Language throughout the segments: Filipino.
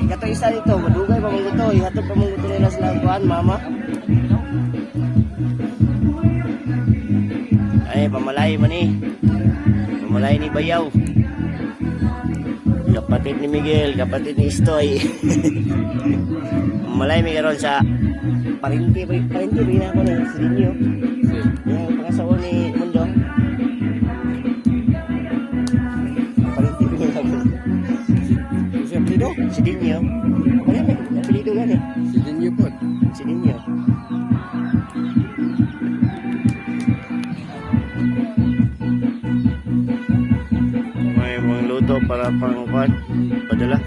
Katong isa dito, madugay pa mong ito, ihatod pa mong ito nila sa kuan, mama. Ay, pamalay man eh. Pamalay ni Bayaw. Kapatid ni Miguel, kapatid ni Istoy. Pamalay mi karon sa parinti ba na ako ni Sidinyo. Yung pangasawa ni Mundo. Parinti ba na ako. Apelido? Sidinyo. Ano yung apelido lang eh? Sidinyo po. Sidinyo. May mga luto para pang padala.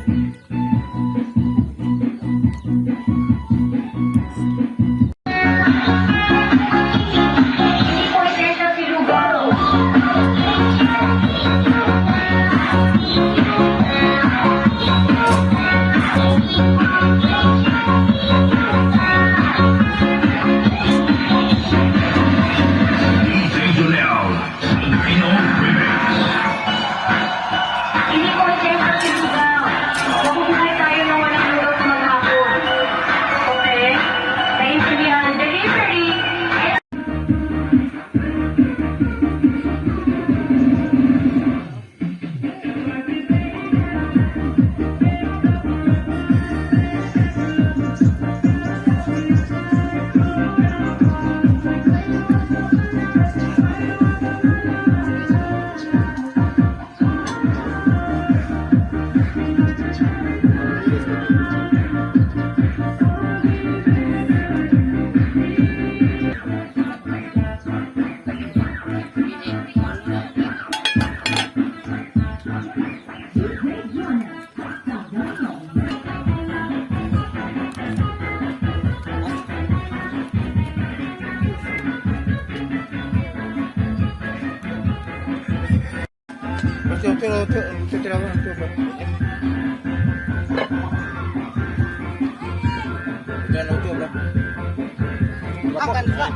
Akan lah.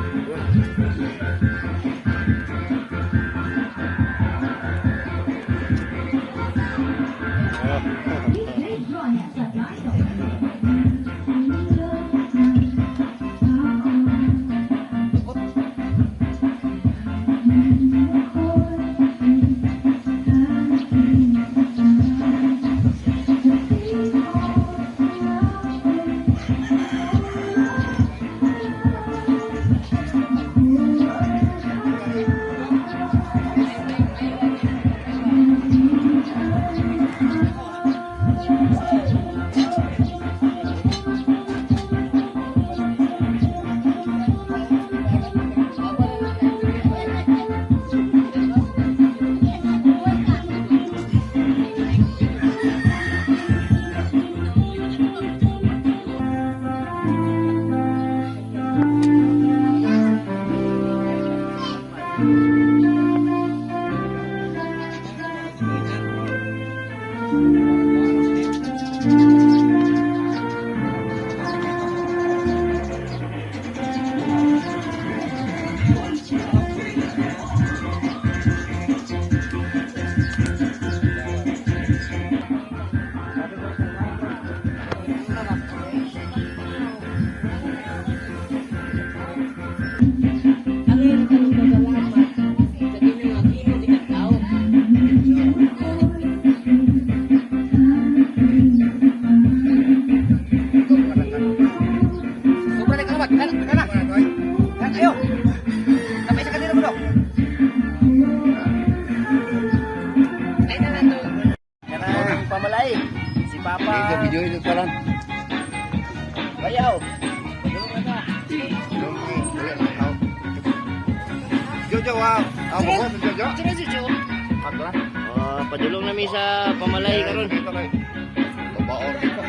Video itu parang. Bayaw. Jojo wow. Amo ko Jojo. Jojo. Pagla. Padulong nami sa pamalay karon. Babaor dito.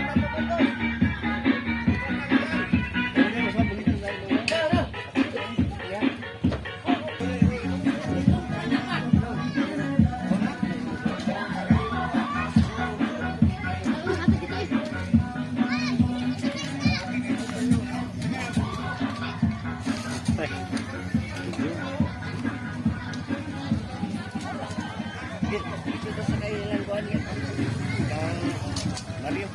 Dito ka sa kailan ko niya. Mario.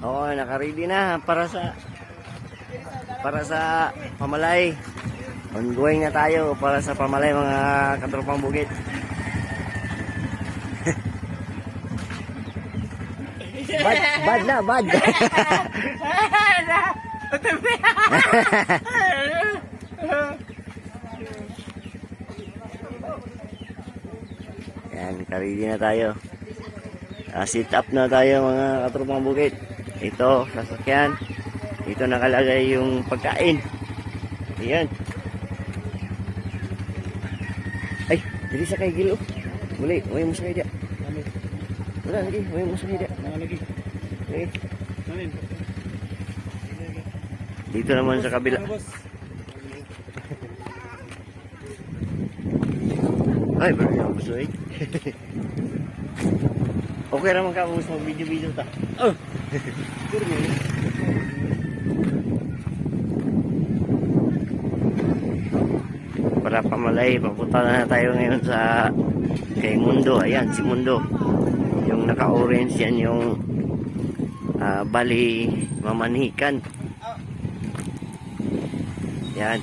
Oo, naka-ready na para sa pamalay. Ongoing na tayo para sa pamalay mga katropang bukid. Bad na, bad. Yan, naka-ready na tayo. Sit up na tayo mga katropang bukid. Ito, sasakyan. Dito nakalagay yung pagkain. Ayan. Ay, dili sa kay Gilo. Muli, may mo sa kay dia. Wala lagi, may mo sa kay dia. Lagi. Okay. Dito naman sa kabila. Ay, bro, yung gusto eh. Okay naman ka, gusto mag video-video ta. Oh! Para pamalay, papunta na tayo ngayon sa kay Mundo. Ayan, si Mundo. Yung naka-orange yan yung bali mamanikan. Yan.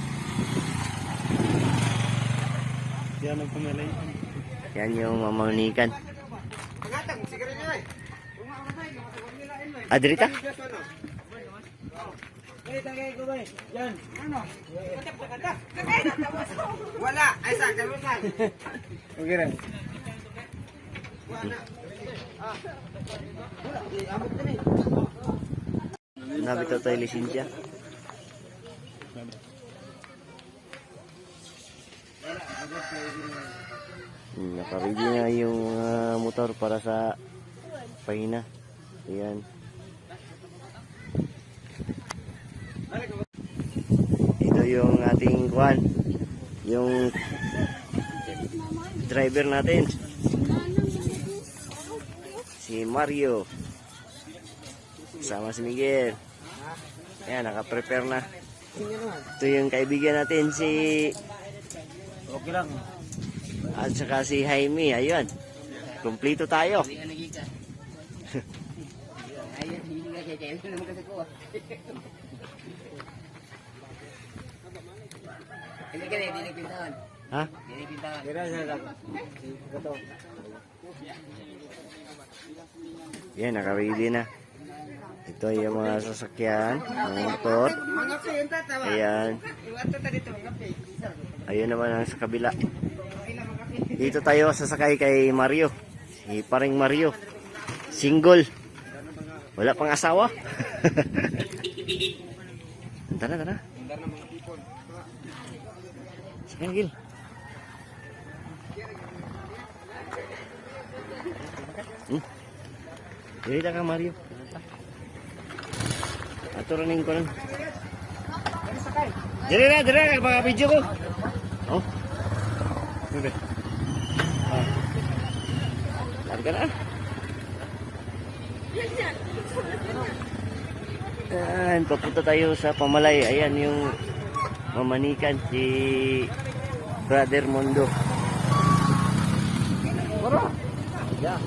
Yan ang pumalay. Yan yung mamanikan. Adrita? Wala, ay sa kalusan. Okay rin. Nabito tayo lisensya. Naka-ready na yung motor para sa pahina. Ayan. Ito yung ating kuhan. Yung driver natin. Si Mario. Sama si Miguel. Ayan, naka-prepare na. Ito yung kaibigan natin si... Okay lang. At saka si Jaime. Ayun. Kumplito tayo. Ha? Yan, naka-ready na. Ito yung mga sasakyan, mga motor. Ayan. Ayun naman ang sa kabila. Dito tayo sasakay kay Mario. Si paring Mario. Single. Wala pang asawa. Tara, tara. Sige, Gil. Dito ka, Mario. Aturanin ko lang. Dire na, baka video ko. Oh. Sige. Larga na. Ayan, papunta tayo sa pamalay. Ayan yung mamanikan si Brother Mundo. Yeah.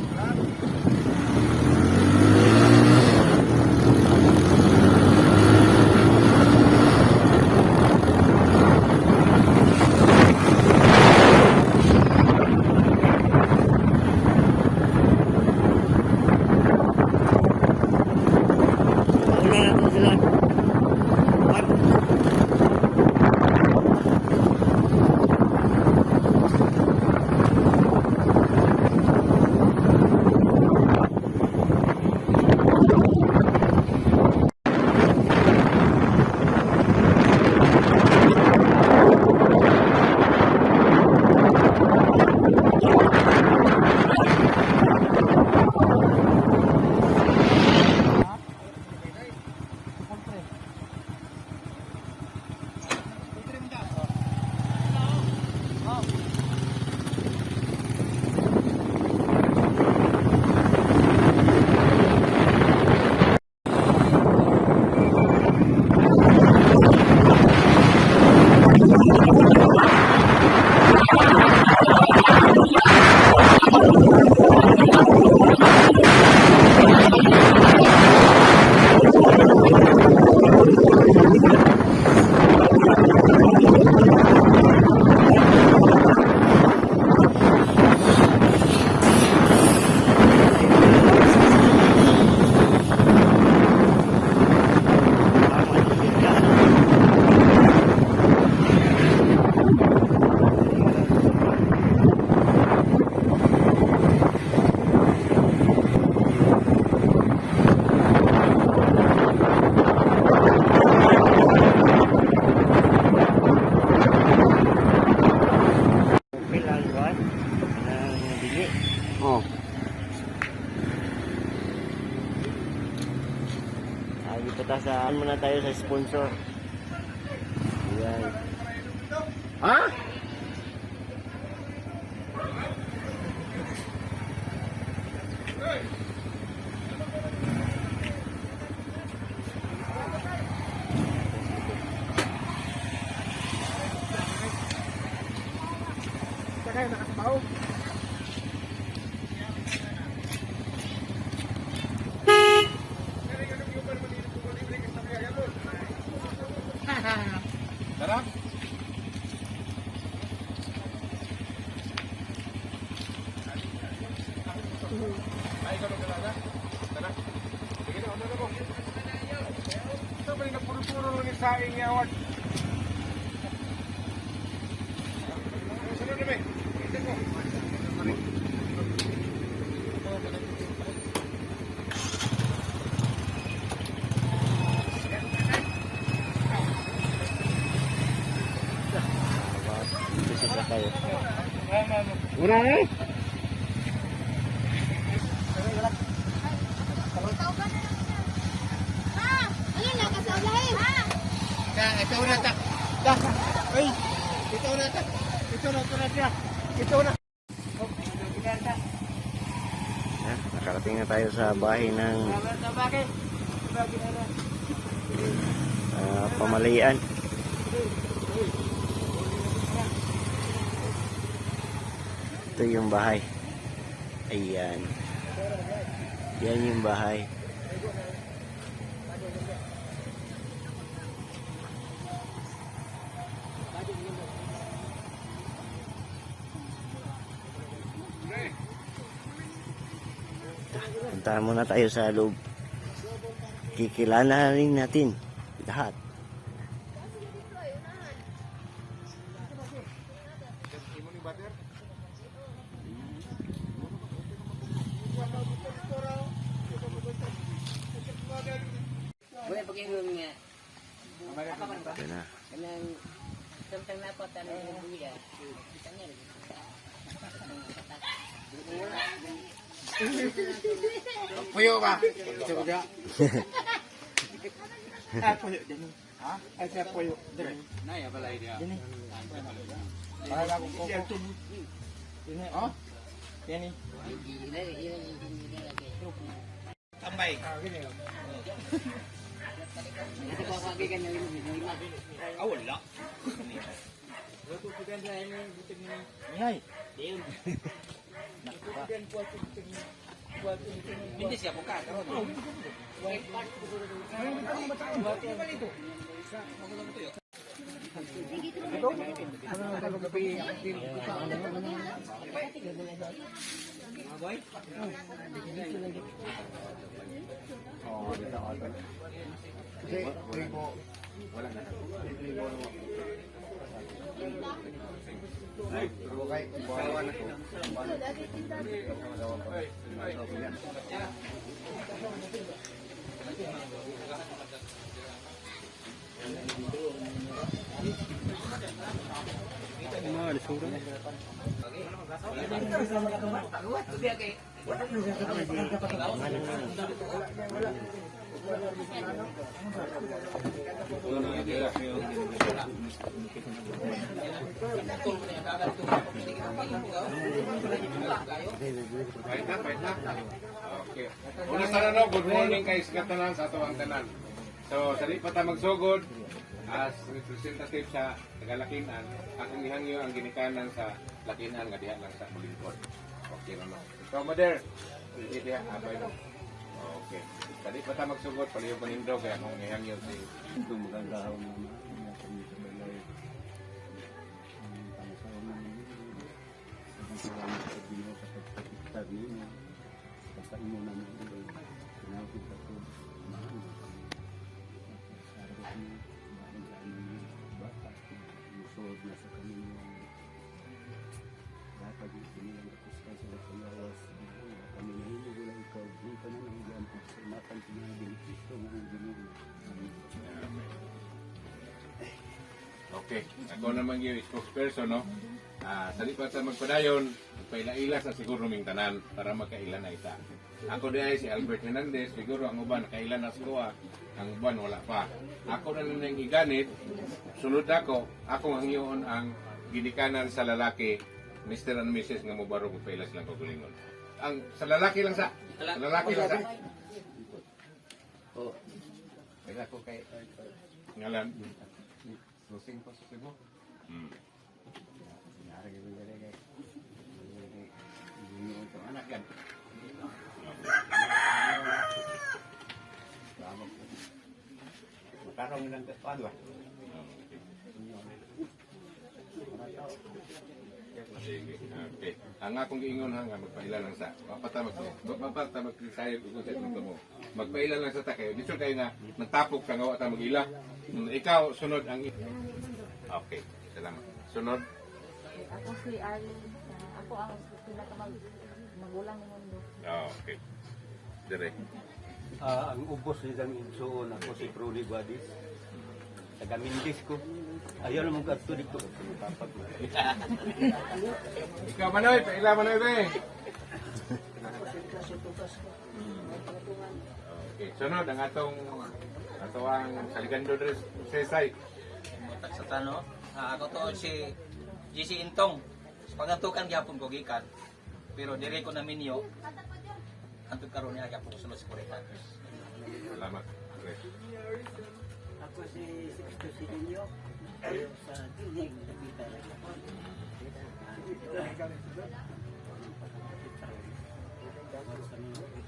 muna tayo sa sponsor. Ayan. Ha? Sakay, nakasabaw. Tara. Ay, ikaw nung dalaga? Tara. Sige na, ano na mo? Ito ba yung napuro-puro lang yung saing niya, Award? Sunod na ba? Itin mo. Dito siya tayo. Una eh. Ito na ta. Ay, ito na ta. Ito na. Nakarating na tayo sa bahay ng pamalian. Ito yung bahay. Ayan. Yan yung bahay. Puntahan muna tayo sa loob. Kikilalanin natin lahat. Boleh pakai room nga. Ito na. Kanang tentang napa tanah yang buya. Tanya lagi. Puyo ba? Ito ba? Puyo din. Ha? Ay sa puyo. Dire. Naya balay dia. Dini. Para ko ko. Ini oh. Yan ni. Tambay. Gini. Ito pa pagi kan yang ini. Ah, wala. Ngay. Hindi siya buka. Pahit na. Okay. Una sana no, good morning kay sa tanan sa ato ang tanan. So, sa di pa ta magsugod, as representative sa Tagalakinan, akong ihangyo ang ginikanan sa Lakinan nga diha lang sa Bulingkod. Okay na no. So, mother, hindi diha abay no. Okay. Sa di pa ta magsugod, paliyo panindo kaya akong ihangyo si Okay. Ako naman yung spokesperson, no? Sali pa sa magpadayon, magpaila-ila sa siguro ming tanan para magkaila na ita. Ako di ay si Albert Hernandez, siguro ang uban nakailan na sikuha, ang uban wala pa. Ako na nang iganit, sunod ako ang hiyon ang ginikanan sa lalaki, Mr. and Mrs. nga mubaro magpaila silang kagulingon. Ang sa lalaki lang sa lalaki lang sa. Oh. Kaya ako kay ngalan. Lusing pa sa Cebu. Anak yan. Makarong ilang katpala. Sige. Okay. Ang akong giingon nga magpaila lang sa papata magkisayod ko sa ito mo. Magpaila lang sa takay. Dito kayo nga nagtapok ka nga ta magila. Ikaw sunod ang okay. Salamat. Sunod. Ako si Arlene. Ako ang magulang ng mundo. Okay. Dire. Ang ubos ni Dang Insuon, ako si Pruli Guadis. Taga Mindis ko. Ayaw naman ka ito dito. Kapag mo. Ikaw Manoy, paila Manoy be. Okay, sunod ang atong saligando dres Sesay. Sa tano, ako to si GC Intong. Pagantukan gyapon ko gikan. Pero dire ko na minyo. Antud karon niya gyapon ko sulod sa Kuritan. Salamat. Okay. Ako si Sixto Sidinyo. Ayo sa Dinig na kita.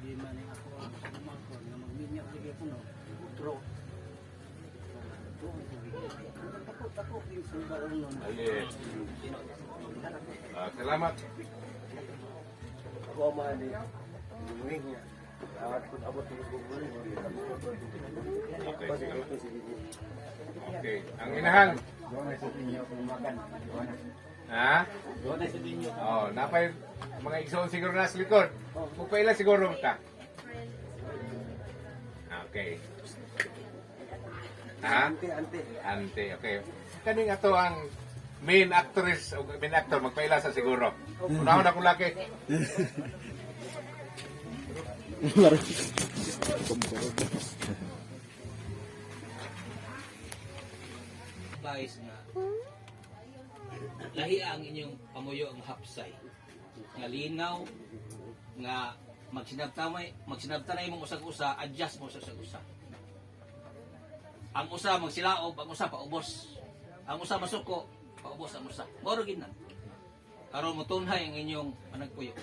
Di man ako ang kumako na magminyak lagi ko no. Utro. Tako yung sulbaron nun. Ayun. Salamat. Ako ang mahali. Umuling niya. Abot ko guguling. Okay. Okay. Ang inahan. Ha? Oh, napay mga igsoon siguro na sa likod. Pagpaila siguro ka. Okay. Ha? Ante, okay. Kaning ato ang main actress o main actor magpaila sa siguro. Unahon akong laki. Guys nga lahi ang inyong pamuyo ang hapsay nga linaw nga magsinabtanay mong usag-usa, adjust mo sa usag-usa. Ang usa magsilaob, ang usa paubos. Ang usa masuko, paubos ang usa. Moro gid na. Aron mo tunhay ang inyong panagpuyo.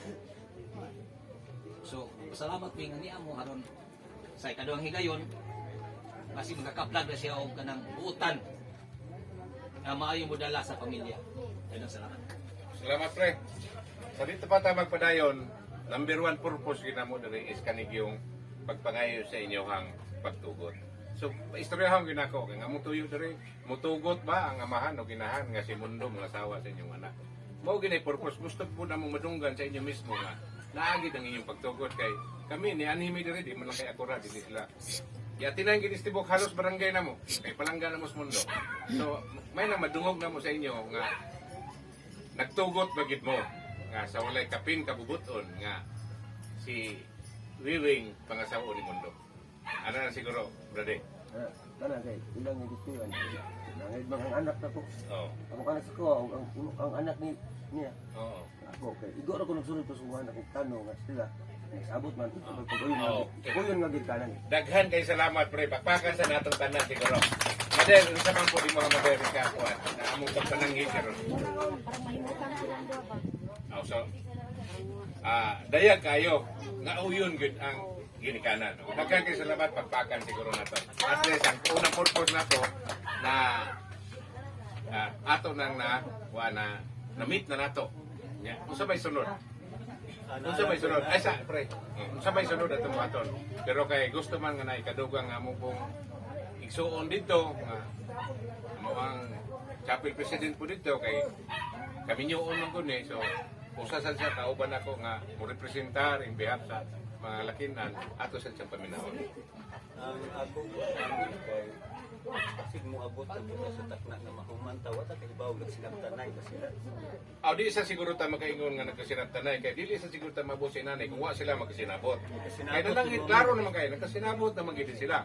So, salamat mi nga niya mo aron sa ikaduhang higayon kasi magkakaplag na siya og kanang buutan na maayo mo dala sa pamilya. Ayun ang salamat. Salamat pre. Sa dito pa tayo magpadayon, number one purpose ginamo diri is kanig yung pagpangayo sa inyong pagtugot. So, istoryahan ginako kay nga tuyo diri, mutugot ba ang amahan o ginahan nga si mundo mga asawa sa inyong anak. Mao ginay purpose, gusto po na mo madunggan sa inyo mismo nga naagid ang inyong pagtugot kay kami ni anime diri di man lang kay akura di sila. Ya tinang ginistibok halos barangay na mo kay palangga na mo sa mundo. So, may na madungog na mo sa inyo nga nagtugot bagid mo nga sa walay kapin kabubuton nga si Wiwing pangasawa ni mundo. Ano na siguro, brade? Kana kay ilang yung gustuhan. Nangid mga anak na ko. Oo. Ang anak ko, ang anak niya. Oo. Ako kay igor ako nagsunod pa sa mga anak ko tanong nga sila. Nagsabot man ito pag-uyon Oo. nga gid kanan. Daghan kay salamat pre, pakpakan sa natong tanan siguro. Madel, unsa man po di mga madel ka kuan. Na among pagpananghi karon. Parang mahimutan silang doon ba? So, dayag kayo nga uyon gud ang ginikanan. Daghan kay salamat pagpakan siguro nato. At least ang unang purpose nato na ato nang na meet na nato. Ya, unsa may sunod? Unsa may sunod? Ay sa pre. Unsa may sunod atong aton. Pero kay gusto man nga na ikadugang nga mo pong igsuon dito nga mo ang chapel president po dito kay kami nyo unang ko ni. So usa sa kauban ako nga mo representar in behalf sa mga lakinan ato sa siyang paminahon. Ang ako kay Kasi muabot na po sa takna na mahuman tawa ta kay bawag nagsinabtanay ba sila. Di isa siguro ta makaingon nga nagkasinabtanay kay dili isa siguro ta mabot si nanay kung wa sila magkasinabot. Kaya na lang klaro naman kayo nagkasinabot naman gid sila.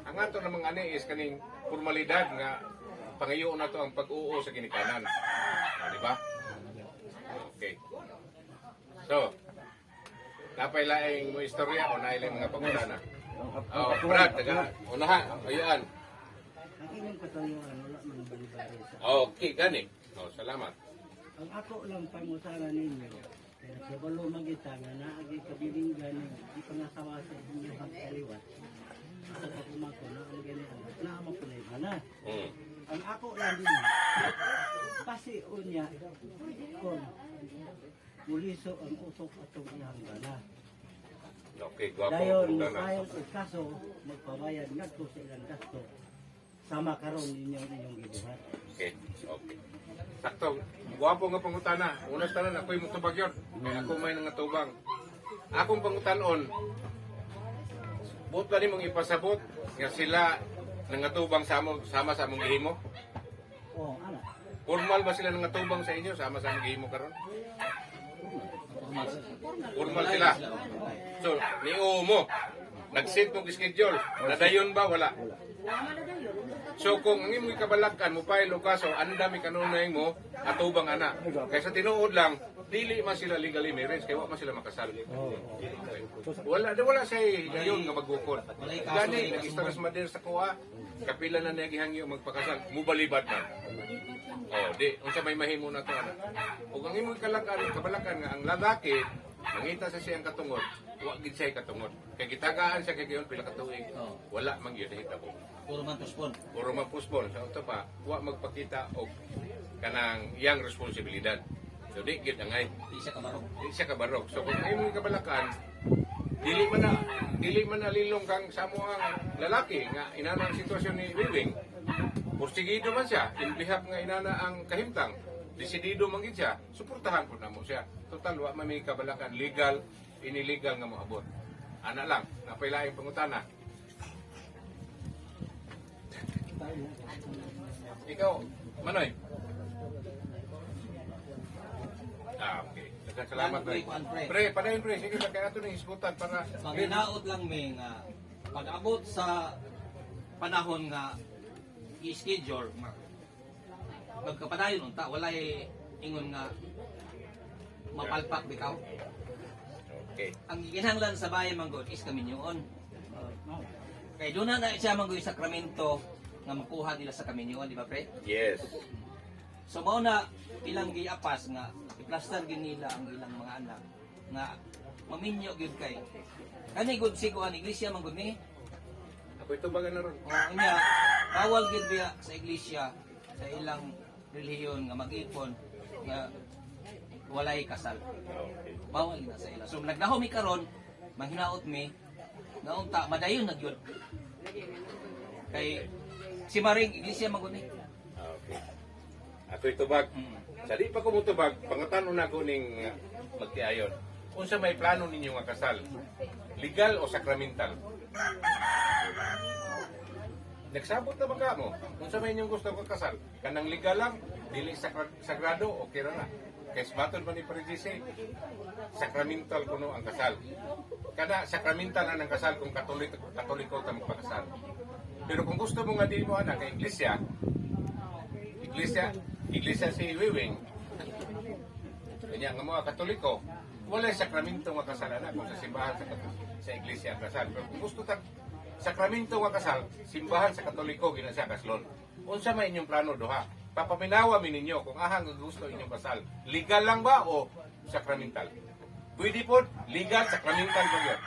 Ang ato namang ani is kaning formalidad nga pangayo na to ang pag-uo sa ginikanan. Di ba? Okay. So, napay laing mo istorya o nailang mga pangutana. Brad, taga unahan, ayaan. Ang inyong katanungan, wala man balibari sa... Okay, gani. Salamat. Ang ako lang pangutana ninyo, kaya sa balo magita nga naagi kabilinggan di pangasawa sa inyo ang kaliwat. Sa pagkumako na ang ganyan, naamang ko na yung mana. Ang ako lang din, kasi unya, kung muliso ang usok atong iyang gana. Okay, gwapo. Dayon, tayo kaso, magpabayad nga ko sa ilang gasto. Sama karon inyong gibuhat. Okay, okay. Sakto, gwapo nga pangutana. Unas tanan, ako'y mutubag yun. Kaya ako may nangatubang. Akong pangutanon, buot ba ni mong ipasabot nga sila nangatubang sama sa among gihimo? Oh, ana. Formal ba sila nangatubang sa inyo sama sa among gihimo karon? Formal sila. So, niuo mo. Nag-set mong schedule. Nadayon ba? Wala. So, kung ang imong kabalakan mo pa yung kaso, ang dami kanunay mo, atubang ana. Kaysa tinuod lang, dili man sila legally marriage, kaya wala man sila makasal. Wala siya ngayon nga magbukod. Gani, nag-istaras madir sa kuha, kapila na nagihangyo magpakasal, mubalibad na. Di, unsa may mahimo na to. Ug ang imong kabalakan nga ang lalaki, mangita sa siyang katungod, wa gid siya katungod. Kay gitagaan siya kay gayon pila ka tuig. Wala man gyud hitabo. Puro man puspon. Puro man puspon. Sa uto pa, wa magpakita og kanang iyang responsibilidad. So di gid angay. Di siya kabarog. Di siya kabarog. So kung imong kabalakan, dili man na lilong kang samo ang lalaki nga inana ang sitwasyon ni Wiwing. Porsigido man siya, inbihap nga inana ang kahimtang. Desidido man gid siya, suportahan po namo siya. Total wa man may kabalakan legal, inilegal nga moabot. Ana lang, napailaing pangutana. Ikaw, Manoy. Okay. Salamat, pre. Pre, padayon, pre. Sige, kaya ito ng isgutan para... Maginaot lang may nga pag-abot sa panahon nga i-schedule magkapadayon unta walay ingon nga mapalpak bitaw. Okay. Ang ginahanglan sa bayan manggod is kaminyoon. Kay doon na siya manggod sakramento nga makuha nila sa kaminyoon, di ba pre? Yes. So mao na ilang giapas nga iplastar gid nila ang ilang mga anak nga maminyo gyud kay kani gud sigo ang iglesia manggod ni. Ako ito baga na ron. O niya bawal gid biya sa iglesia sa ilang relihiyon nga mag-ipon nga walay kasal. Okay. Bawal na sa ila. So nagdahom mi karon manghinaot mi nga unta madayon na gyud. Kay si Maring iglesia manggod ni. Okay. Ako ito bag. Sa di pa ko mutubag, pangutanon na ko ning magtiayon. Unsa may plano ninyo nga kasal? Legal o sakramental? Nagsabot na ba ka mo? Unsa may inyong gusto ko kasal? Kanang legal lang, dili sagrado, okay ra na. Kay sabaton pa ni Parijise, sakramental kuno ang kasal. Kada sakramental na ng kasal kung katoliko ta magpakasal. Pero kung gusto mo nga di mo anak kay iglesia si Wiwing. Kanya nga mga katoliko, wala sakramento nga kasal na kung sa simbahan sa iglesia kasal. Pero kung gusto ta sakramento nga kasal, simbahan sa katoliko gina siya kaslon. Unsa may inyong plano duha? Papaminawa mi ninyo kung ahang gusto inyong kasal. Legal lang ba o sakramental? Pwede po, legal, sakramental po yun.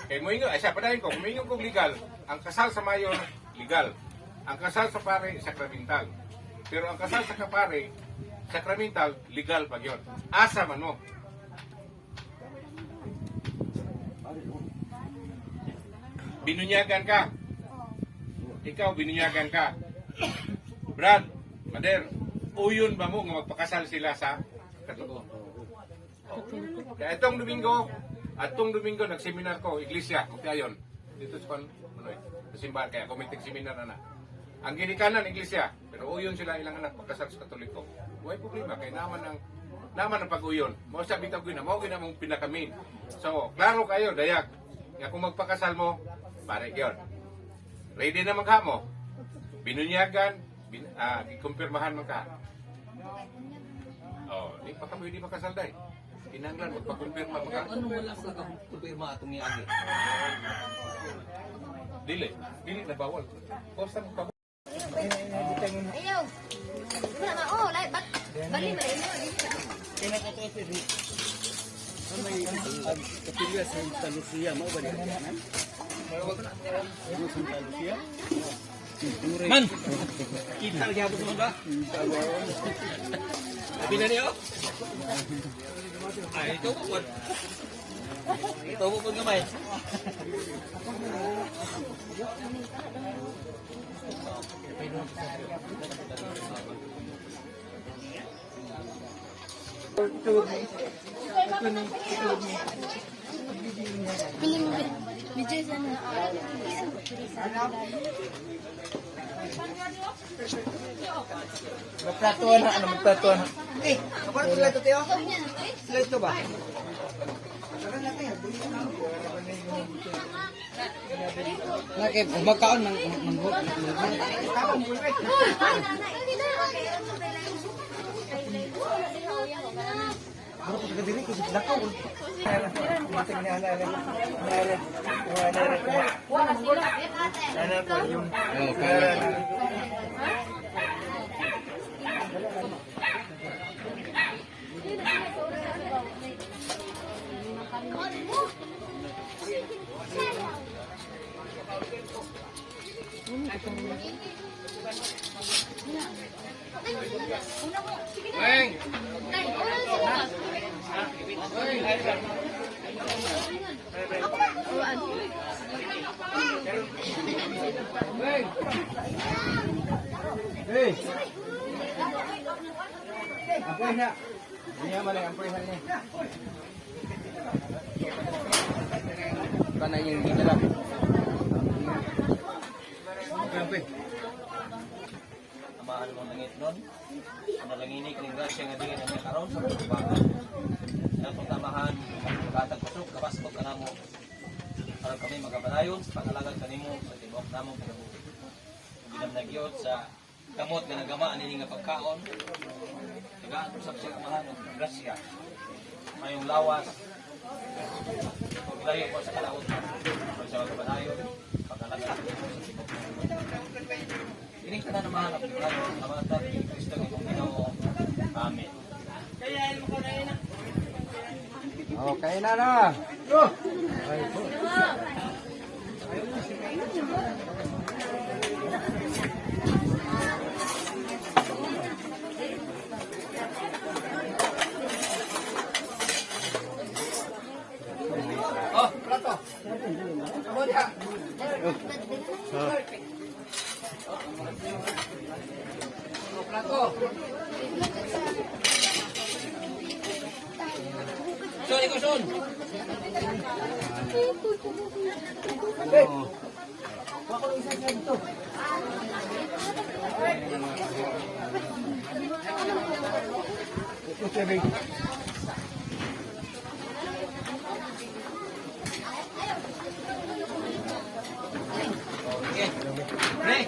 Kaya mo inyo, siya padahin ko, kung inyo kong legal, ang kasal sa mayor, legal. Ang kasal sa pare, sakramental. Pero ang kasal sa kapare, sakramental, legal pa yun. Asa man mo. Binunyagan ka. Ikaw, binunyagan ka. Brad, Mader, uyon ba mo nga magpakasal sila sa katoliko? Kaya itong Domingo, nagseminar ko, iglesia, magkayon. Dito sa simbahan, kaya committee seminar na. ang ginikanan iglesia, pero uyon sila ilang anak pagkasal sa Katoliko. Huwag problema, kay naman ang pag-uyon. Mo sa bitaw gina, mo gina mong pinakamin. So, klaro kayo, dayag. Nga kung magpakasal mo, pare yun. Ready na magha mo. Binunyagan, ikumpirmahan man ka. Oh, di pa ka pwede makasal day. Kinanglan, magpakumpirma man ka. Ano wala sa kumpirma atong niagi? Dili na bawal. Kosta mo pa. Ayaw. Wala na, oh, like, bali ba yun? Kapilya sa Santa Lucia, mau ba niya? Santa Lucia? Man! Kita lagi ako sa ba? Sabi na niyo? Ay, ito po po. Ito po po gamay. Piling mo, medyo sana. Magplatuan na, magplatuan na. Eh, kapag sila ito, Teo? Sila ito ba? Nakip, magkaon ng manghot. Ano po taga diri ko sa lakaw. Mating ni ana ana. Ana po yung Weng! Hey. Apoy na. Niya man ang apoy na. Kana yung dito lang. Grabe. Amahan mo nangit nun. Nalanginig ng grasya nga dingin ang karon sa pagbabagan. Sa pagtamahan, pagkatag pasok, kapaspot ka na mo. Para kami magabanayon sa pag-alagad kanimo sa tibok namong pinabuhi. Ginamnagyot sa kamot na nagamaan nini nga pagkaon. Tagaan ko sa amahan ng grasya. Mayong lawas. Paglayo po sa kalaot. Pag sa magabanayon, pag-alagad kanimo sa tibok. Ini ka na naman ang pagkakaroon ng Kristo ng Ginoo. Amen. Okay na na. Oh, Plato. Amo diha. Plato. Son, ikaw son. Hey. Wako lang isa dito. Ito sabi. Okay. Hey.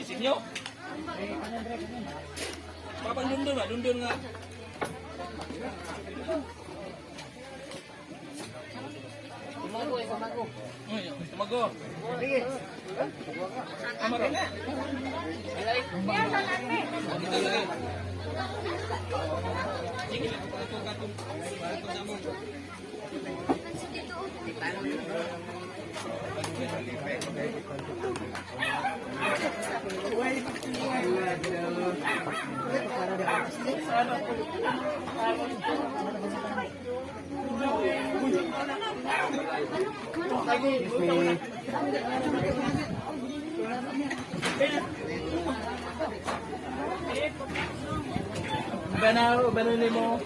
Isip nyo? Papang dundun ba? Dundun nga. Tumago. Dito lagi. Sige, Bana mo.